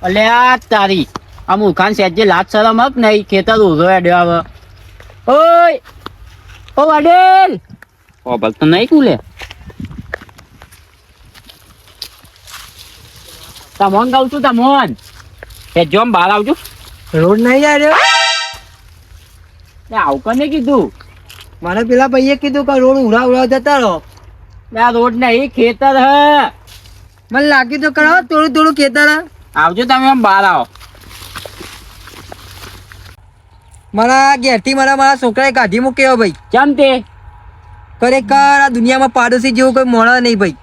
અલે આ તારી આ મૂર્ખાન સેજે લાત શરમ હક નહીં ખેતર ઉભો હેડ્યો હવે. ઓય ઓ વાડેલ ઓ ભલ તો નહીં કુલે તમોન ગાઉં છું તમોન એ જોમ બહાર આવજો. રોડ નહીં જાય રહ્યો. આવું કને કીધું? મને પેલા ભાઈએ કીધું કે રોડ ઉડા ઉડા જતા રહો. આ રોડ નહીં ખેતર હે. મને લાગ્યું તો કરો થોડું થોડું ખેતર હે. આવજો તમે આમ બહાર આવો. મારા ઘેરથી મારા છોકરાએ કાઢી મૂક્યો ભાઈ. કેમ તે? ખરેખર આ દુનિયામાં પાડોશી જેવું કોઈ મોણા નહીં ભાઈ.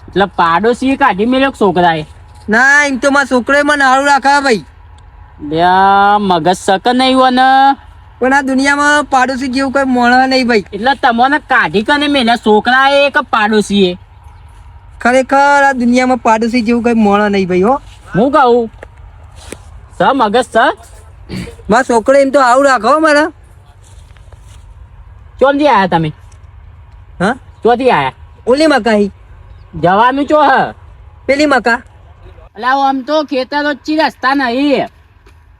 એટલે પાડોશી કાઢી મેલ્યો છોકરાએ? ના એમ તો મારા છોકરાએ મને હારું રાખા ભાઈ. મગજ સક નહીં હોય ને. પણ આ દુનિયામાં પાડોશી જેવું કોઈ મોણા નહીં ભાઈ. એટલે તમને કાઢી કને મેલ્યા છોકરાએ કે પાડોશીએ? ખરેખર આ દુનિયામાં પાડોશી જેવું કોઈ મોણા નહીં ભાઈ. હો હું કહું સ મગજ સ મારા છોકરો એમ તો આવું રાખો મારા. ચોથી આયા તમે? હા ચોથી આયા? ઓલી મકાઈ જવાનું ચો હ પેલી મકા. એટલે આમ તો ખેતરો ચી રસ્તા નહીં.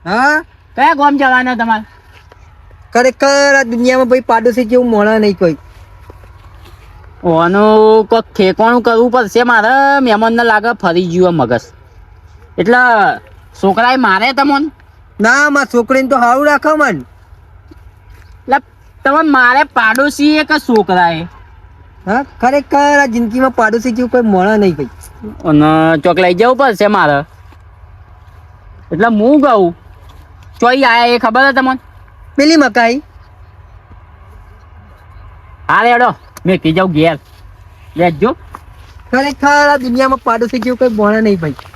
હા કયા ગામ જવાના તમારે? ખરેખર આ દુનિયામાં ભાઈ પાડોશી જેવું મોણા નહીં કોઈ. ઓનું કોઈક ઠેકાણું કરવું પડશે મારે. મહેમાનને લાગે ફરી ગયું મગજ. એટલે છોકરાએ મારે તમને? ના મારા છોકરીને તો સારું રાખો મન. એટલે તમે મારે પાડોશી કે છોકરાએ? હા ખરેખર આ જિંદગીમાં પાડોશી જેવું કોઈ મોણા નહીં ભાઈ. અને ચોક લઈ જવું પડશે મારે. એટલે હું કહું ચોઈ આયા એ ખબર છે તમને? પેલી મકાઈ. હા રેડો મેં કી જાઉં ઘેર લેજો. ખરેખર આ દુનિયામાં પાડોશી જેવું કોઈ મોણા નહીં ભાઈ.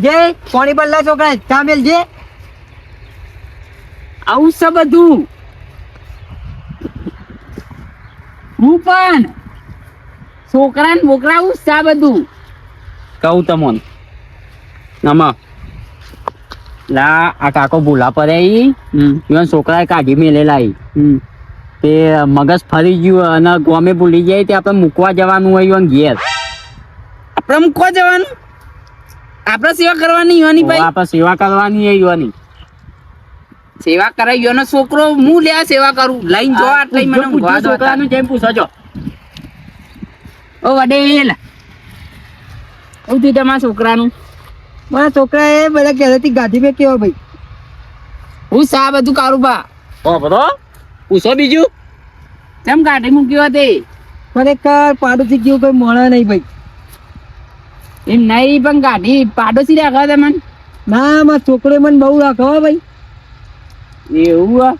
જે કોની બદલા છોકરા ચામેલ જે આવું છે બધું. હું પણ છોકરા ને બોકરા આવું છે બધું. કહું તમોન આમાં લા આ કાકો ભૂલા પડે ઈ છોકરાએ કાઢી મેલેલા તે મગજ ફરી ગયું અને ગોમે ભૂલી જાય તે આપણે મૂકવા જવાનું હોય ઘેર. આપણે મૂકવા જવાનું? આપણે સેવા કરવાની યોની ભાઈ. આપણે સેવા કરવાની है યોની. સેવા કરે યોનો છોકરો હું લે સેવા કરું લઈને જો આટલે મને છોકરાનું જેમ પૂછો છો. ઓ વડેલ ઉધી તમારા છોકરાનું? મારા છોકરાએ બધા ઘરેથી ગાડી પે કેવો ભાઈ. હું સા બધું કારું બા. ઓ બરો પૂછો બીજું કેમ ગાડી મૂક્યો તે? ખરેખર પાડોશી જેવું કોઈ મોણા નહીં ભાઈ. એમ નહીં પણ ગાડી પાડોશી રાખવા તમને? ના મારા છોકરો મને બહુ રાખો ભાઈ. એવું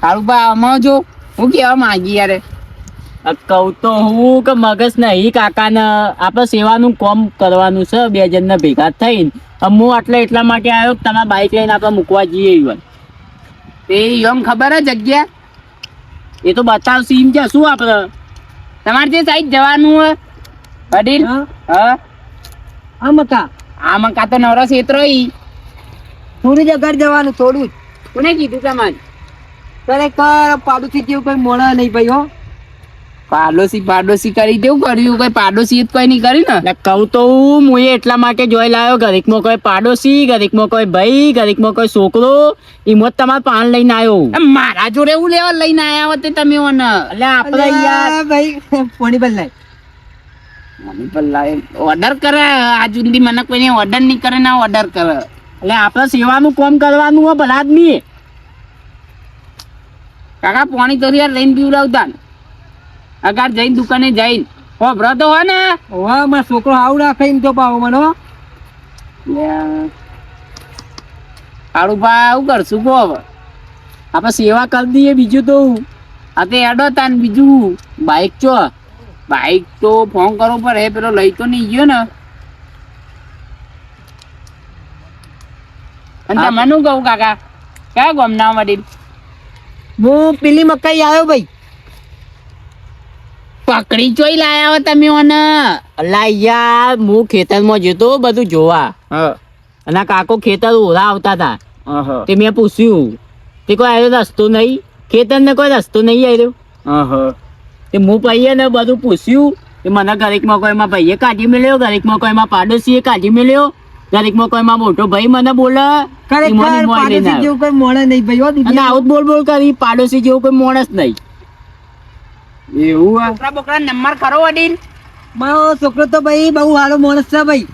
સારું બા આમાં જો હું કેવા માંગી યાર. કહું તો હું કે મગજ નહીં કાકાને આપણે સેવાનું કામ કરવાનું છે બે જણને ભેગા થઈને. હું એટલા માટે આવ્યો તમારા બાઈક લઈને આપણે મૂકવા જઈએ યુવાન. એ એમ ખબર હે જગ્યા એ તો બતાવશે એમ કે શું આપણે તમારે જે સાઈડ જવાનું હોય વડીલ? હા આ મકા તો નવરા ક્ષેત્રો થોડી જ આગળ જવાનું થોડું જ. કોને કીધું તમારે? ખરેખર પાડોશી જેવું કોઈ મોણા નહીં ભાઈ. હો પાડોશી કરી દેવું કર્યું કઈ પાડોશી જ કોઈ નહીં કરી ને. કહું તો હું એટલા માટે જોઈ લાવ્યો ઘડીકમાં કોઈ પાડોશી ઘડીકમાં કોઈ ભાઈ ઘડીકમાં કોઈ છોકરો એમાં જ તમારે પાન લઈને આવ્યો. મારા જોડે એવું લેવા લઈને આવ્યા હોત તમે એટલે આપણે યાર ભાઈ પોણી બદલાય ઓર્ડર કરે આજ સુધી મને કોઈ ઓર્ડર નહીં કરે ના ઓર્ડર કરે. એટલે આપણે સેવાનું કામ કરવાનું હોય ભલા આદમી. કાકા પાણી તો યાર લઈને પીવડાવતા અગાર જઈને દુકાને જઈને હોભરો તો હોય ને. વાહ મારો છોકરો આવું રાખે એમ તો પાવો મને. સારું ભા આવું કરશું કહો હવે આપણે સેવા કરી દઈએ. બીજું તો આ તો એડો તા ને બીજું બાઈક ચો બાઈક તો ફોન કરવો પડે પેલો લઈ તો નહીં ગયો ને. અને તમે શું કહું કાકા કયા ગામના વડીલ? હું પેલી મકાઈ આવ્યો ભાઈ. પકડી ચોઈ લાયા હો તમે ઓને? અલા યાર હું ખેતરમાં જતો બધું જોવા અને કાકો ખેતર ઓરા આવતા હતા આહા. તે મેં પૂછ્યું તે કોઈ આવ્યો રસ્તો નહીં, ખેતરને કોઈ રસ્તો નહીં આવ્યો. આહા. તે હું ભાઈએ ને બધું પૂછ્યું તે મને ઘરેકમાં કોઈમાં ભાઈએ કાઢી મેલ્યો, ઘરેકમાં કોઈમાં પાડોશીએ કાઢી મેલ્યો, ઘરેકમાં કોઈમાં મોટો ભાઈ મને બોલે ખરેખર ઈમોની મોય લઈને પાડોશી આવ્યો. જેવું કોઈ મળે નહીં ભાઈ હો અને દુનિયામાં. આવું જ બોલ બોલ કરી પાડોશી જેવું કોઈ માણસ નહીં. એવું આ છોકરા બોકરા નંબર ખરો વડીલ? મારો છોકરો તો ભાઈ બહુ સારો માણસ છે ભાઈ.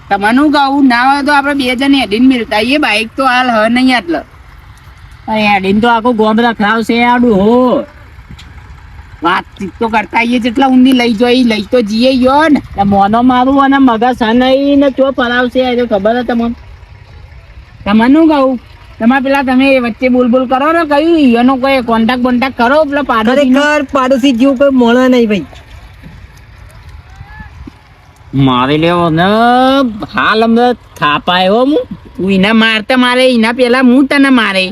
તમારું કહું ના હોય તો આપણે બે જણ હેડીને મિલતા એ બાઈક તો હાલ હ નહીં આટલે. અરે હેડીન તો આખો ગોમ રખડાવશે આડું હો. વાતચીત તો કરતા આઈએ જેટલા ઊંધી લઈ જોઈ લઈ તો જઈએ યો ને. એટલે મોનો મારું અને મગજ નહીં ને ચો ફરાવશે એ તો ખબર હે તમને. તમારું કહું તમારે પેલા તમે વચ્ચે બોલ બોલ કરો ને કયું એનો કોઈ કોન્ટેક્ટ બોન્ટેક્ટ કરો પેલા પાડોશી ખરેખર પાડોશી જેવું કોઈ મળે નહીં ભાઈ. મારે લેવો ને હાલ અમને થાપાય હો હું. તું એના મારતા મારે એના પેલા હું તને મારે.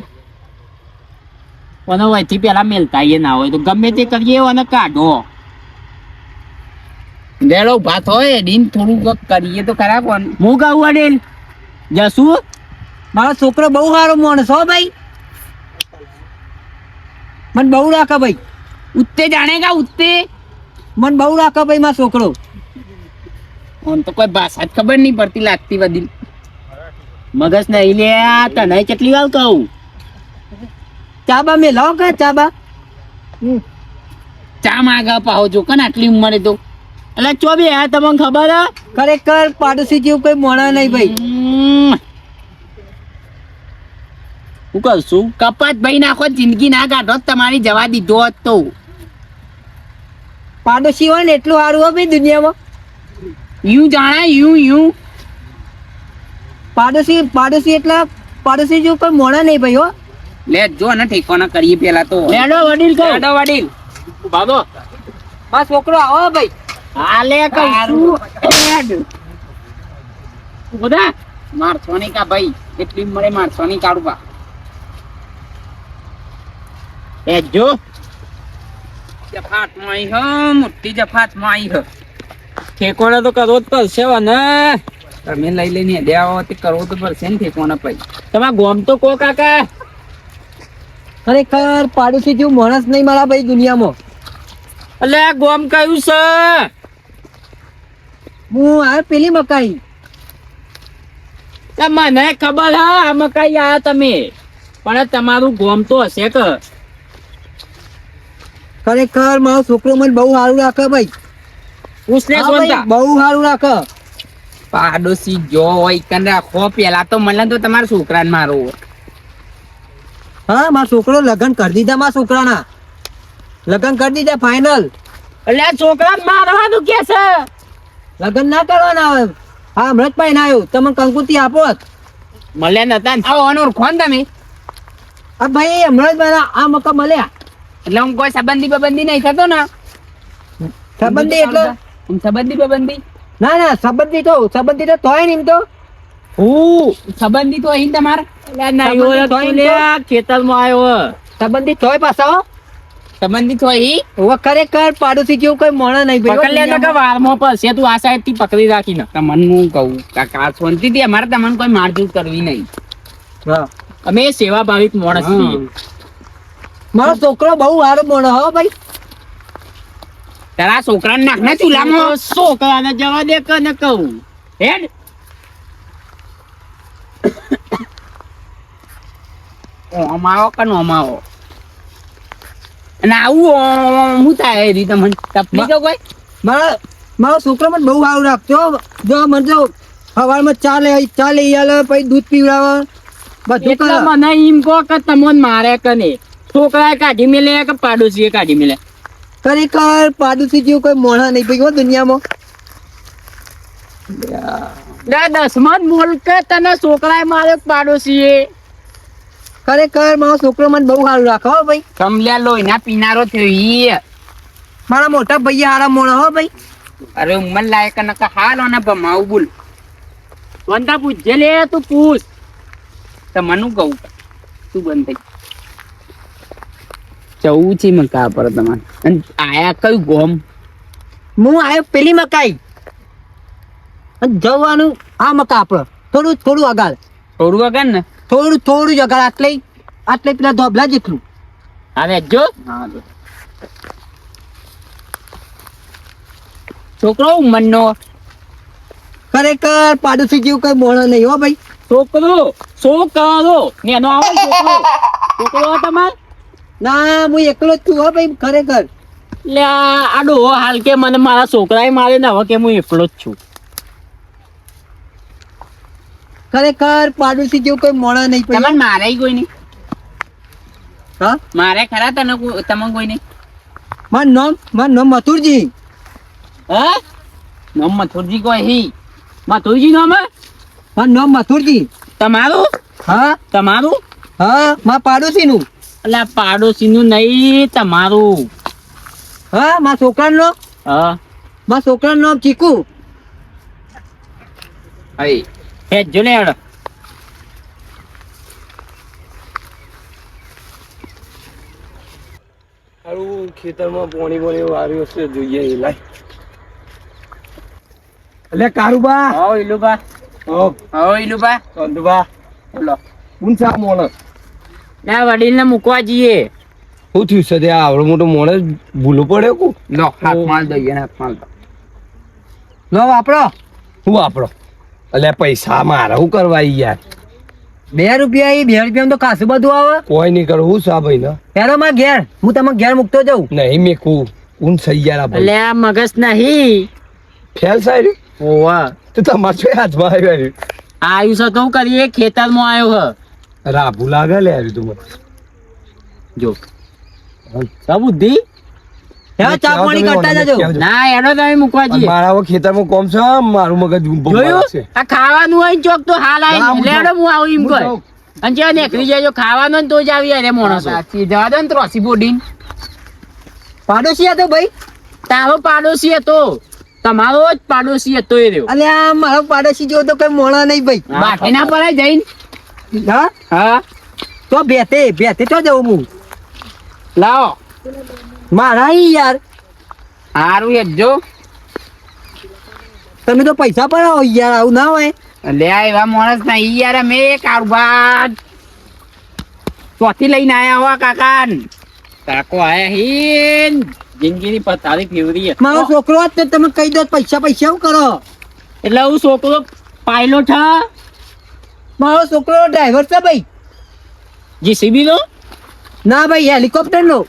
અને વયથી પેલા મેલતા એ ના હોય તો ગમે તે કરીએ અને કાઢો. વેળો ભાત હોય ડીન થોડું કંઈક કરીએ તો ખરા કોણ. હું કહું વડીલ જશું. મારો છોકરો બહુ સારો માણસ હો ભાઈ. મને બહુ રાખે ભાઈ. ઉત્તે જાણેગા ઉત્તે. મને બહુ રાખે ભાઈ મારો છોકરો. ઓન તો કોઈ ભાષા જ ખબર નહીં પડતી લાગતી બધી. મગજ નહીં લે તને કેટલી વાર કહું. ચાબા મેં લાવો કે ચાબા. ચા માગા પાહો જો કને આટલી ઉંમરે તો. એટલે ચો બે તમને ખબર હે. ખરેખર પાડોશી જેવું કોઈ મળે નહીં ભાઈ. હું કરશું. કપાત ભાઈ નાખો જિંદગી ના કાઢો તમારી જવા દીધો હોત તો. પાડોશી હોય ને એટલું સારું હોય ભાઈ દુનિયામાં. યુ જાણે યુ પાડોશી પાડોશી એટલે પાડોશી જેવું કોઈ મળે નહીં ભાઈ હો. લે જો ને ઠેકાણા કરીએ પેલા તો. લેડો વડીલ કહું. લેડો વડીલ. બાબો મારો છોકરો આવો ભાઈ. હાલે કહું. બધા મારસોની કા ભાઈ એટલી મળે મારસોની કાઢું પા. એ જો જફાત માં આવી હ મોટી જફાત માં આવી હ. ઠેકોણા તો કરવો જ પડશે ને. તમે લઈ લઈને દેવા તે કરવો તો પડશે ને ઠેકાણા પછી. તમારા ગોમ તો કો કાકા. ખરેખર પાડોશી જેવું માણસ નહીં મારા ભાઈ દુનિયામાં. એટલે આ ગોમ કયું છે. હું આ પેલી મકાઈ. તે મને ખબર હા આ મકાઈ આયા તમે પણ તમારું ગોમ તો હશે કે. ખરેખર મારો છોકરો મને બહુ સારું રાખે ભાઈ. પૂછને હા ભાઈ, સોનતા. બહુ સારું રાખે. પાડોશી જો હોય કન રાખો પેલા તો મને તો તમારા છોકરાને મારો. હા મારો છોકરો લગ્ન કરી દીધા મારા છોકરાના. લગ્ન કરી દીધા ફાઇનલ. એટલે આ છોકરા મારવાનું કે છે. લગ્ન ના કરવાના આવે. હા હમણાં જ પહેરાયો. તમે કંકુતી આપો જ. મળ્યા નતા ને. આવો અનોર ખોન તમે. આ ભાઈ હમણાં જ મારા આ મકા મળ્યા. એટલે હું કોઈ સંબંધી બબંધી નહીં થતો ને. સંબંધી એટલે સંબંધી બબંધી ના ના સંબંધી તો તોય ને એમ તો. હું સંબંધી તો અહીં તમારે. એટલે નહીં ઓળખતો લે આ ખેતરમાં આવ્યો. સંબંધી તોય પાછા હો. સંબંધી તો અહીં હવે ખરેખર પાડોશી જેવું કોઈ મળે નહીં પકડ લે તો કે ભાઈ. વારમાં પડશે તું આ સાઈડ થી પકડી રાખીને. તમને હું કહું કાકા શાંતિથી અમારે તમને કોઈ મારઝૂડ કરવી નહીં. હા. અમે સેવા ભાવિક માણસ છીએ. મારો છોકરો બહુ સારો મળે હો ભાઈ. તારા છોકરાને નાખના ચૂલામાં. છોકરાને જવા દે કે ને કહું હેડ. ઓમાવો કે નોમાવો અને આવું શું થાય એ રીતે મને તકલીફ તો કોઈ. મારો છોકરો મને બહુ સારું રાખતો હો. જો મને જો સવારમાં ચા લઈ આલે પછી દૂધ પીવડાવે બધું એટલે કરે. મને એમ કહો કે તમને મારે કે નહીં. છોકરાએ કાઢી મેલે કે પાડોશીએ કાઢી મેલે. ખરેખર પાડોશી જેવું કોઈ મળે નહીં ભાઈ હો દુનિયામાં. 10માં જ બોલ કે તને છોકરાએ મારે પાડોશીએ. ખરેખર મારો છોકરો મને બહુ સારું રાખે હો ભાઈ. કમલ્યા લોહીના પીનારો થયો ઈ. મારા મોટા ભાઈ હારા મોણા હો ભાઈ. અરે ઉંમર લાયક નકા હાલ અને ભમાવું બોલ. વંતા પૂછજે લે તું પૂછ. તો મનું કહું તું બંધ થઈ જવું છે મકા પર તમારે. અને આયા કયું ગોમ. હું આવ્યો પેલી મકાઈ અને જવાનું આ મકા આપણો થોડું આગળ. થોડું વગર ને થોડું થોડું જ આગળ આટલે પેલા ધોબલા જેટલું. હવે જો હા તો છોકરો મનનો ખરેખર પાડોશી જેવું કઈ મોણો નહીં હો ભાઈ. છોકરો નેનો આવે ને છોકરો તમાર ના હું એકલો જ છું હો ભાઈ ખરેખર. લે આ ડોહો હાલ કે મને મારા છોકરાએ મારે ને હવે કે હું એકલો જ છું. ખરેખર પાડોશી જેવું કોઈ મોણો નહીં તમને ભાઈ. મારે કોઈ નહીં હા મારે ખરા તને તમે કોઈ નહીં મારું નામ મથુરજી. હે નમ મથુરજી કોઈ હી મથુરજી નામ હે? મારું નામ મથુરજી. તમારું હા તમારું હા મારા પાડોશીનું. એટલે પાડોશીનું નહીં તમારું. હા મારા છોકરાનું નામ હા મારા છોકરાનું નામ ચીકુ. હઈ હે જો લે હેડો. હારું ખેતરમાં પોણી પોણી વાર્યું હશે જોઈએ એ લાય. એટલે કારુબા હો ઇલુબા હો હો ઇલુબા ચંદુબા બોલો ઊંચા મોણસ ના વડીલને મૂકવા જઈએ. શું થયું છે તે આવડો મોટો મોણસ ભૂલો પડ્યો કુ લો હાથ માલ દઈએ ને હાથ માલ દો લો વાપરો. શું વાપરો એટલે પૈસા મારે શું કરવા ઈ યાર 2 રૂપિયા એ 2 રૂપિયા તો ખાસું બધું આવે. કોઈ નહીં કરું હું સા ભાઈ ને હેરો માં ઘેર હું તમે ઘેર મૂકતો જાઉં. નહીં મેકું ઊંઘ થઈ યાર આ એટલે ભાઈ આ મગજ નહીં. ફેલ સાહેબ ઓવા તો તમારે શું હાથમાં આવ્યું આયુ છે તો હું કરીએ ખેતરમાં આવ્યો હ રાભુ લાગે લે આવ્યું તું મને જો સા બુદ્ધિ હેરો ચા પાણી કરતા જજો. ના એનો તમે મૂકવા અને જઈએ. મારા હવે ખેતરમાં કોમ છે મારું મગજ ભૂંગળું જોયું છે આ ખાવાનું હોય ને ચોક તો હાલ ના, આવી હું લેડો જાઉં. હું આવું એમ હું કર જાઉં. અને જે નીકળી જાય ખાવાનું હોય ને તો જ આવી અરે માણસો. સાચી જવા દો ને ત્રોસી બોડીન પાડોશી હતો ભાઈ. તારો પાડોશી હતો તમારો જ પાડોશી હતો એ રહ્યો. અને આ મારો પાડોશી જેવો તો કઈ મોણો નહીં ભાઈ. બાકી ના પડાય જઈને હા હા તો બેતે તો જવું હું. લાવો મારા ઈ યાર હારું હેડજો તમે તો પૈસા પર આવો યાર આવું ના હોય. લે આ એવા માણસ નહીં યાર અમે કારુબાર ચોથી લઈને આયા હો કાકા કાકો આયા હીન જિંદગીની પથારી ફેવરી મારો છોકરો જ તો તમે કહી દો પૈસા શું કરો. એટલે હું છોકરો પાયલોટ હા મારો છોકરો ડ્રાઈવર છે ભાઈ. જીસીબી નો ના ભાઈ હેલિકોપ્ટર નો.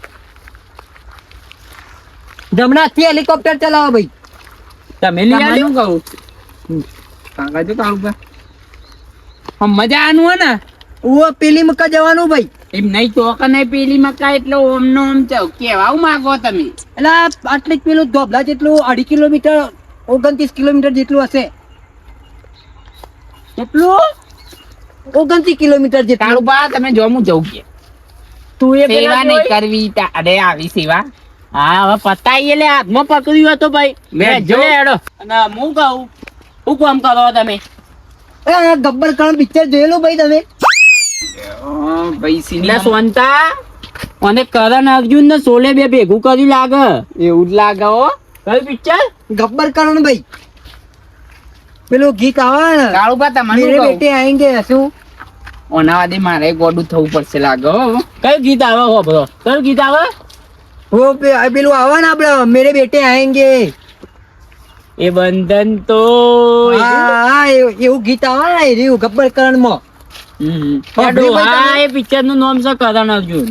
જમણાથી હેલિકોપ્ટર ચલાવો ભાઈ. તમે લઈ તમારું આવ્યો? કહું કાકા જો કારુબા આમ મજા આનું હે ને ઓ પેલી મકા જવાનું ભાઈ. એમ નહીં ચોક નહીં પેલી મકા એટલે ઓમનો ઓમ કેવા માંગો તમે એટલે આટલે જ પેલું ધોબલા જેટલું 2.5 કિલોમીટર 29 કિલોમીટર જેટલું હશે. કેટલું 29 કિલોમીટર જેટલું. કારુબા તમે જો હું જઉં કે તું એ સેવા પેલા નહીં જોઈ? કરવી અરે આવી સેવા હા હવે પતાઈએ લે હાથમાં પકડ્યું હતો ભાઈ લે, જો જો. હેડો અને હું કહું શું કામ કરો તમે એ આ ગબ્બર કરણ પિક્ચર જોયેલું ભાઈ તમે. ભાઈ એટલે સિનેમા સોનતા અને કરણ અર્જુન ને સોલે બે ભેગું કર્યું લાગે એવું જ લાગે હો કયું પિક્ચર ગબ્બર કરણ ભાઈ પેલું ગીત આવે ને કારુબા મેરે તમારું કહું બેટે આएंगे શું ઓનાવાદે મારે ગોડું થવું પડશે લાગે હો કયું ગીત આવે હો બરો કયું ગીત આવે પેલું આવે ને આપડે મેરે બેટે આएंगे. એ બંધન તો હા એવું ગીત આવે ને એ રહ્યું ગબ્બર કરણ માં. હા એ પિક્ચર નું નામ છે કરણ અર્જુન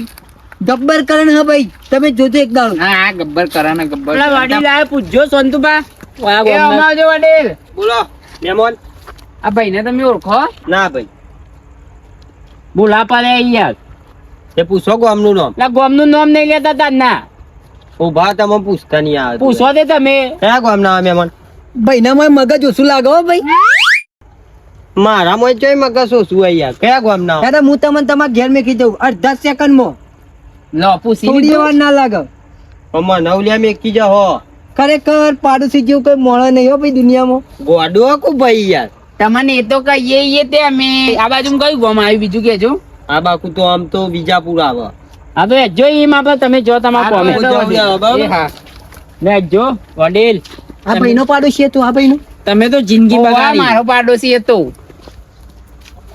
ગબ્બર કરણ હા ભાઈ તમે જોજો એક દાડો. હા હા ગબ્બર કરા ને ગબ્બર પેલા વડીલ આયા પૂછજો સંતુબા એ અમારજો વડીલ બોલો મેમોન આ ભાઈને તમે ઓળખો ના ભાઈ બોલા પાડે યાર તે પૂછો ગામનું નામ એટલે ગોમનું નામ નહીં લેતા તા ના ઉભા તમે પૂછતા નહીં આવે પૂછો તે તમે કયા ગામના આવે મહેમાન ભાઈનામાં મગજ ઓછું લાગે હો ભાઈ. મારા મોય જોઈ મગજ ઓછું હોય યાર કયા ગામના આવે? દાદા હું તમને તમારા ઘેર મેકી દઉં 18 સેકન્ડમાં. લો પૂછી થોડી લીધું વાર ના લાગે. અમાર નવલિયા મેકી જા હો ખરેખર પાડોશી જેવું કોઈ મોણો નહીં હો ભાઈ દુનિયામાં. ગોડો કુ ભાઈ યાર તમને એ તો કહીએ તે અમે આ બાજુ કયું ગોમ આવ્યું બીજું કેજો આ બાકુ તો આમ તો બીજાપુર આવે હા તો જો એમ આપણે તમે જો તમારા કોમે હા, તો વડીલ. એ હા ને જો વડીલ આ ભાઈનો પાડોશી હતું આ ભાઈનું. તમે તો જિંદગી ઓવા બગાડી મારો પાડોશી હતો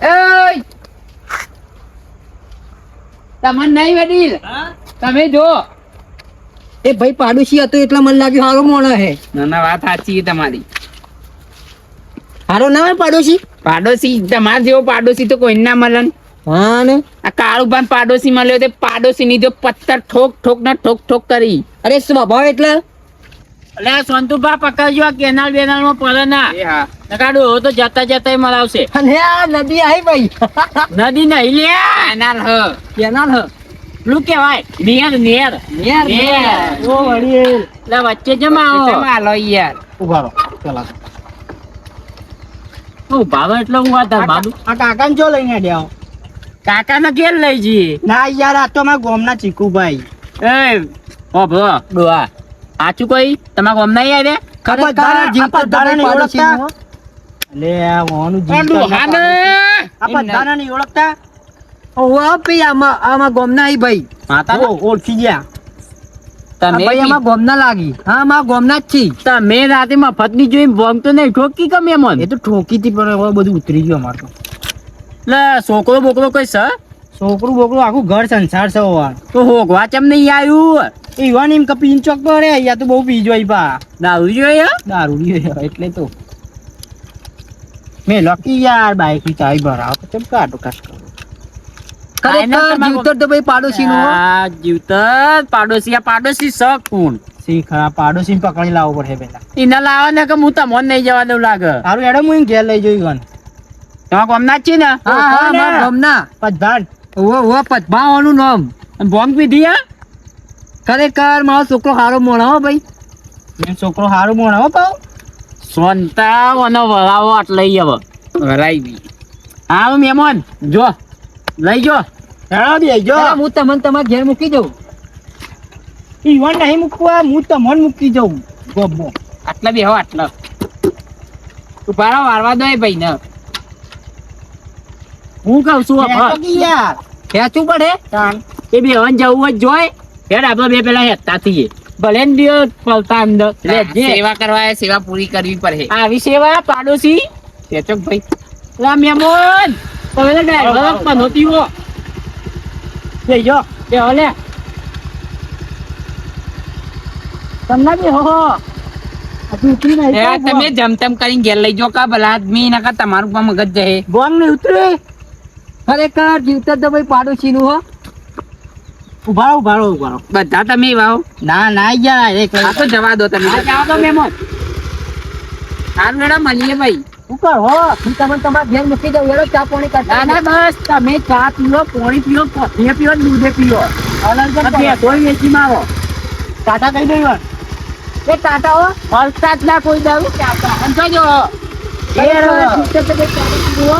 એય! તમને નહીં વડીલ તમે જો એ ભાઈ પાડોશી હતો એટલે મને લાગ્યું હારો મોણા હે. ના વાત સાચી છે તમારી. હારો ના હોય પાડોશી? પાડોશી તમારા જેવો પાડોશી તો કોઈ ના મળે ને. હા ને. આ કાળુભાન પાડોશી મળ્યો તે પાડોશી ની જો પથ્થર ઠોક ઠોક ને ઠોક ઠોક કરી. અરે સ્વભાવ એટલે એટલે સંતુભા પકડજો આ કેનાલ બેનાલ માં પડે ના એ હા નકાડો તો જતા જતા મળાવશે. અને આ નદી આવી ભાઈ. નદી નહીં લે કેનાલ હ કેનાલ હ. પેલું કેવાય નેર નેર નેર નેર. ઓ વળી એટલે વચ્ચે જમા તમે આલો યાર. ઉભા રહો પેલા. ભાવે એટલે હું વાત બાબુ આ કાકાને જો લઈને આડ્યા કાકા ને ઘેર લઈ જઈએ. ના યાર આ તો મારા ગોમના ચીકુભાઈ. એ ઓ ભો ડોહા સાચું કોઈ તમારા ગામ નહીં આવે ખરેખર જીવતર ભાઈ પાડોશીનું હો. લે આ ઓનું ડોહાને. આ બધાને નહીં ઓળખતા. ઓવા ભાઈ આમાં ગોમના આવી ભાઈ. માતા ઓ, ઓળખી ગયા. આ તમે ભાઈ આમાં ગોમના લાગી. હા આમાં ગોમના જ છી. તમે રાતે મફત ની જોઈ ભોંગ તો નહીં ઠોકી ગમે મન એ તો ઠોકી હતી પણ હવે બધું ઉતરી ગયું અમારે તો. એટલે છોકરો બોકરો કોઈ છે છોકરું બોકરું આખું ઘર સંસાર છે હોવા. તો હોગવા ચમ નહીં આવ્યું ઈવાન એમ કપીન ચોક તો રે અહીંયા તો બહુ પી જોઈ પા દારૂ જોઈએ દારૂ એટલે તો મેં લકી યાર બાઈક ની ચાવી ભરાવ તો કેમ કાઢો કાઢ કરો. ખરેખર જીવતર તો ભાઈ પાડોશીનું હો. આ જીવતર પાડોશી આ પાડોશી શક કોણ સી ખરા પાડોશી પકડી લાવવો પડે પેલા. એના લાવે ને કે હું તમને નહીં જવા દઉં લાગે સારું એડો હું ઘેર લઈ જોઈ ગન તમારા ગામના જ છે ને હા હા અમારા ગોમના. પધાન ઓવા ઓવા પદ્માવાનું નામ. ભોંગ પીધી હે ખરેખર મારો છોકરો હારો મોણા હો ભાઈ. એ છોકરો હારું મોણાવો પાવ. સોનતા અને વરાવો આટલે હવે વરાઈ ગઈ. હા મહેમાન જો લઈ જો હેડો દે જો અરે હું તમને તમારા ઘેર મૂકી દઉં. ઈવાન નહીં મૂકવા હું તમને મૂકી જાઉં ગોબો. આટલા બે હો આટલા ઉભા રહો વારવા દો એ ભાઈ ને. હું કઉ છું હેડો કી યાર ખેંચવું પડે. એ બે હન જવું હોય તો જોય હેડ આપણે બે પેલા હેતા થઈએ ભલે ને દિયો પલતા અંદર લે જે સેવા કરવા એ સેવા પૂરી કરવી પડે. આવી સેવા પાડોશી ચેચક ભાઈ લા મહેમાન તમે તો ડ્રાઈવર પણ હોતી હો જઈ જો બે હલે તમને બી હો એ તમે જમતમ કરીને ઘેર લઈ જો કા ભલા આદમી નકા તમારું પણ મગજ જહે. ગોંગ ને ઉતરે. ખરેખર જીવતર તો ભાઈ પાડોશીનું હો. ઉભા રહો. બધા તમે વાવ. ના ના યાર એક આ તો જવા દો તમે. આ જાઓ તો મહેમાન હાલ મેડમ મળીએ ભાઈ. શું કર હો હું તમને તમારા ઘેર મૂકી દઉં. એનો ચા પાણી કરતા ના ના બસ તમે ચા પીવો પાણી પીવો કોફી પીવો દૂધે પીવો કોઈ વેચી મારો ટાટા કઈ દઈ વાર એ ટાટા હો. ફરતા જ ના કોઈ દારૂ ચાલતા સમજો એ જીવતર તો ભાઈ પાડોશીનું હો.